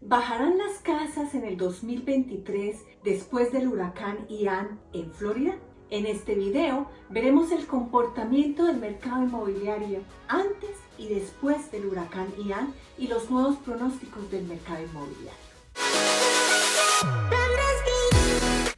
¿Bajarán las casas en el 2023 después del huracán Ian en Florida? En este video veremos el comportamiento del mercado inmobiliario antes y después del huracán Ian y los nuevos pronósticos del mercado inmobiliario.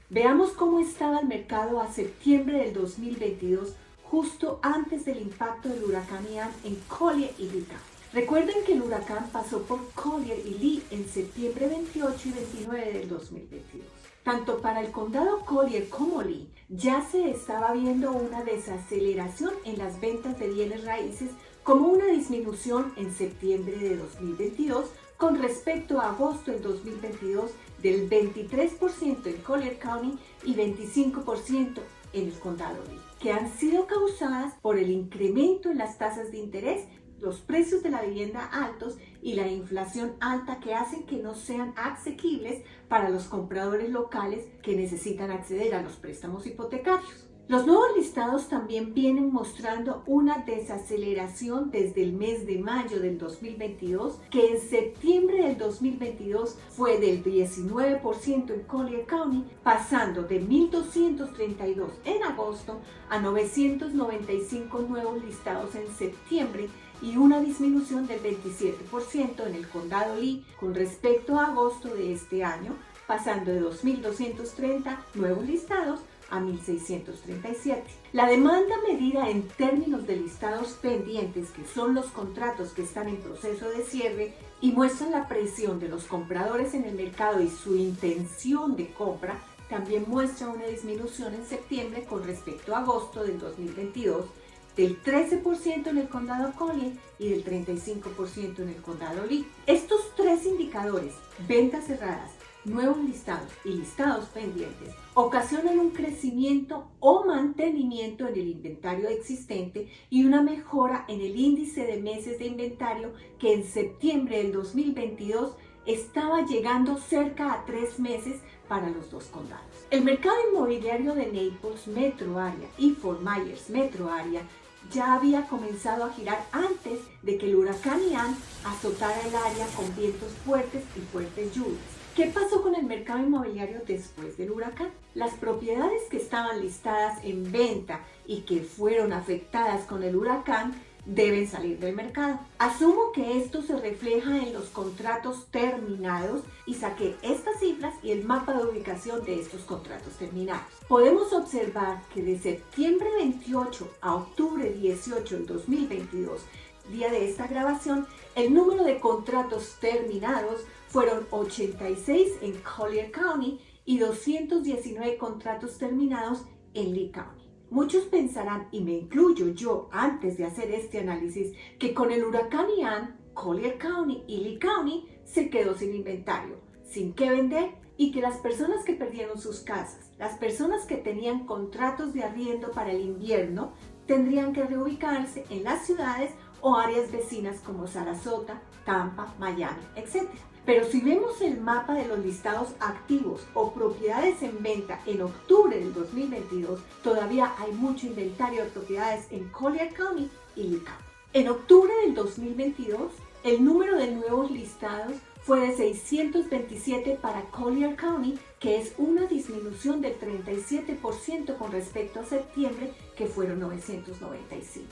Veamos cómo estaba el mercado a septiembre del 2022, justo antes del impacto del huracán Ian en Collier y Lee. Recuerden que el huracán pasó por Collier y Lee en septiembre 28 y 29 del 2022. Tanto para el condado Collier como Lee ya se estaba viendo una desaceleración en las ventas de bienes raíces, como una disminución en septiembre de 2022 con respecto a agosto del 2022 del 23% en Collier County y 25% en el condado Lee, que han sido causadas por el incremento en las tasas de interés, los precios de la vivienda altos y la inflación alta, que hacen que no sean asequibles para los compradores locales que necesitan acceder a los préstamos hipotecarios. Los nuevos listados también vienen mostrando una desaceleración desde el mes de mayo del 2022, que en septiembre del 2022 fue del 19% en Collier County, pasando de 1,232 en agosto a 995 nuevos listados en septiembre, y una disminución del 27% en el condado Lee con respecto a agosto de este año, pasando de 2,230 nuevos listados a 1,637. La demanda medida en términos de listados pendientes, que son los contratos que están en proceso de cierre y muestran la presión de los compradores en el mercado y su intención de compra, también muestra una disminución en septiembre con respecto a agosto del 2022, del 13% en el condado Collier y del 35% en el condado Lee. Estos tres indicadores, ventas cerradas, nuevos listados y listados pendientes, ocasionan un crecimiento o mantenimiento en el inventario existente y una mejora en el índice de meses de inventario, que en septiembre del 2022 estaba llegando cerca a 3 meses para los dos condados. El mercado inmobiliario de Naples Metro Area y Fort Myers Metro Area ya había comenzado a girar antes de que el huracán Ian azotara el área con vientos fuertes y fuertes lluvias. ¿Qué pasó con el mercado inmobiliario después del huracán? Las propiedades que estaban listadas en venta y que fueron afectadas con el huracán deben salir del mercado. Asumo que esto se refleja en los contratos terminados y saqué estas cifras y el mapa de ubicación de estos contratos terminados. Podemos observar que de septiembre 28 a octubre 18 del 2022, día de esta grabación, el número de contratos terminados fueron 86 en Collier County y 219 contratos terminados en Lee County. Muchos pensarán, y me incluyo yo antes de hacer este análisis, que con el huracán Ian, Collier County y Lee County se quedó sin inventario, sin qué vender, y que las personas que perdieron sus casas, las personas que tenían contratos de arriendo para el invierno, tendrían que reubicarse en las ciudades o áreas vecinas como Sarasota, Tampa, Miami, etc. Pero si vemos el mapa de los listados activos o propiedades en venta en octubre del 2022, todavía hay mucho inventario de propiedades en Collier County y Lee County. En octubre del 2022, el número de nuevos listados fue de 627 para Collier County, que es una disminución del 37% con respecto a septiembre, que fueron 995.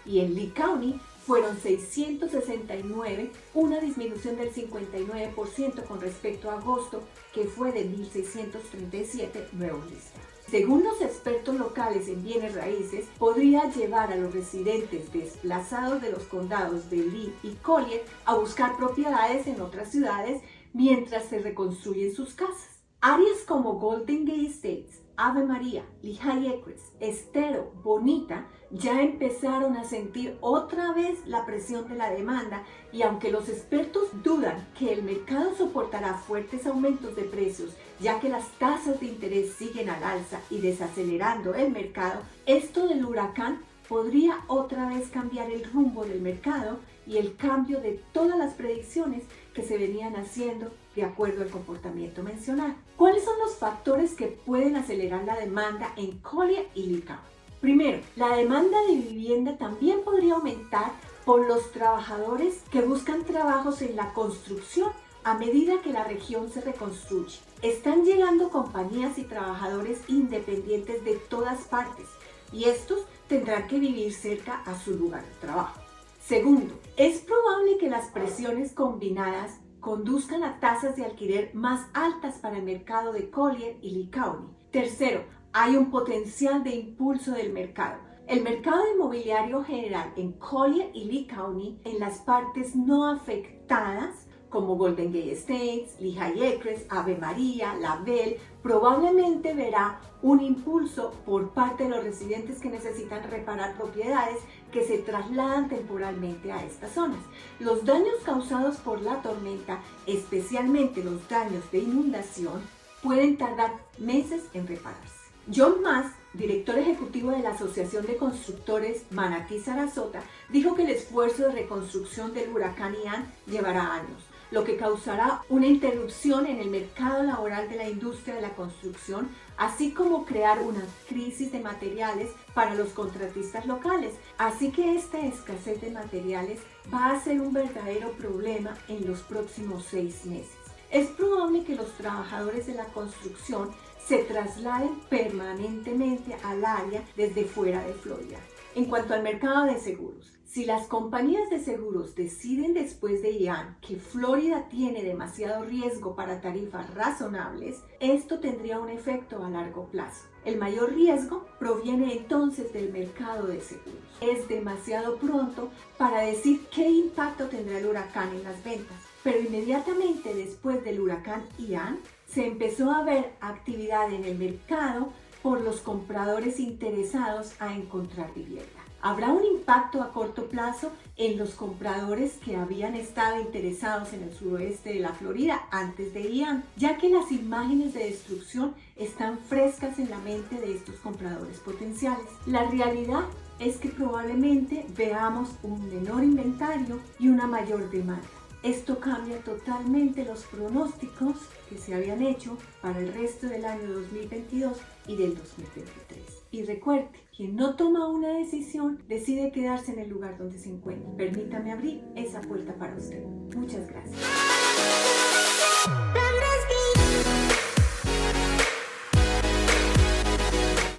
Y en Lee County fueron 669, una disminución del 59% con respecto a agosto, que fue de 1,637 nuevos listados. Según los expertos locales en bienes raíces, podría llevar a los residentes desplazados de los condados de Lee y Collier a buscar propiedades en otras ciudades mientras se reconstruyen sus casas. Áreas como Golden Gate Estates, Ave María, Lehigh Acres, Estero, Bonita ya empezaron a sentir otra vez la presión de la demanda, y aunque los expertos dudan que el mercado soportará fuertes aumentos de precios, ya que las tasas de interés siguen al alza y desacelerando el mercado, esto del huracán podría otra vez cambiar el rumbo del mercado y el cambio de todas las predicciones que se venían haciendo de acuerdo al comportamiento mencionado. ¿Cuáles son los factores que pueden acelerar la demanda en Collier y Lee County? Primero, la demanda de vivienda también podría aumentar por los trabajadores que buscan trabajos en la construcción a medida que la región se reconstruye. Están llegando compañías y trabajadores independientes de todas partes y estos tendrán que vivir cerca a su lugar de trabajo. Segundo, es probable que las presiones combinadas conduzcan a tasas de alquiler más altas para el mercado de Collier y Lee County. Tercero, hay un potencial de impulso del mercado. El mercado inmobiliario general en Collier y Lee County, en las partes no afectadas, como Golden Gate Estates, Lehigh Acres, Ave María, La Belle, probablemente verá un impulso por parte de los residentes que necesitan reparar propiedades que se trasladan temporalmente a estas zonas. Los daños causados por la tormenta, especialmente los daños de inundación, pueden tardar meses en repararse. John Mass, director ejecutivo de la Asociación de Constructores Manatí Sarasota, dijo que el esfuerzo de reconstrucción del huracán Ian llevará años, lo que causará una interrupción en el mercado laboral de la industria de la construcción, así como crear una crisis de materiales para los contratistas locales. Así que esta escasez de materiales va a ser un verdadero problema en los próximos 6 meses. Es probable que los trabajadores de la construcción se trasladen permanentemente al área desde fuera de Florida. En cuanto al mercado de seguros, si las compañías de seguros deciden después de Ian que Florida tiene demasiado riesgo para tarifas razonables, esto tendría un efecto a largo plazo. El mayor riesgo proviene entonces del mercado de seguros. Es demasiado pronto para decir qué impacto tendrá el huracán en las ventas, pero inmediatamente después del huracán Ian se empezó a ver actividad en el mercado por los compradores interesados a encontrar vivienda. Habrá un impacto a corto plazo en los compradores que habían estado interesados en el suroeste de la Florida antes de Ian, ya que las imágenes de destrucción están frescas en la mente de estos compradores potenciales. La realidad es que probablemente veamos un menor inventario y una mayor demanda. Esto cambia totalmente los pronósticos que se habían hecho para el resto del año 2022 y del 2023. Y recuerde, quien no toma una decisión decide quedarse en el lugar donde se encuentra. Permítame abrir esa puerta para usted. Muchas gracias.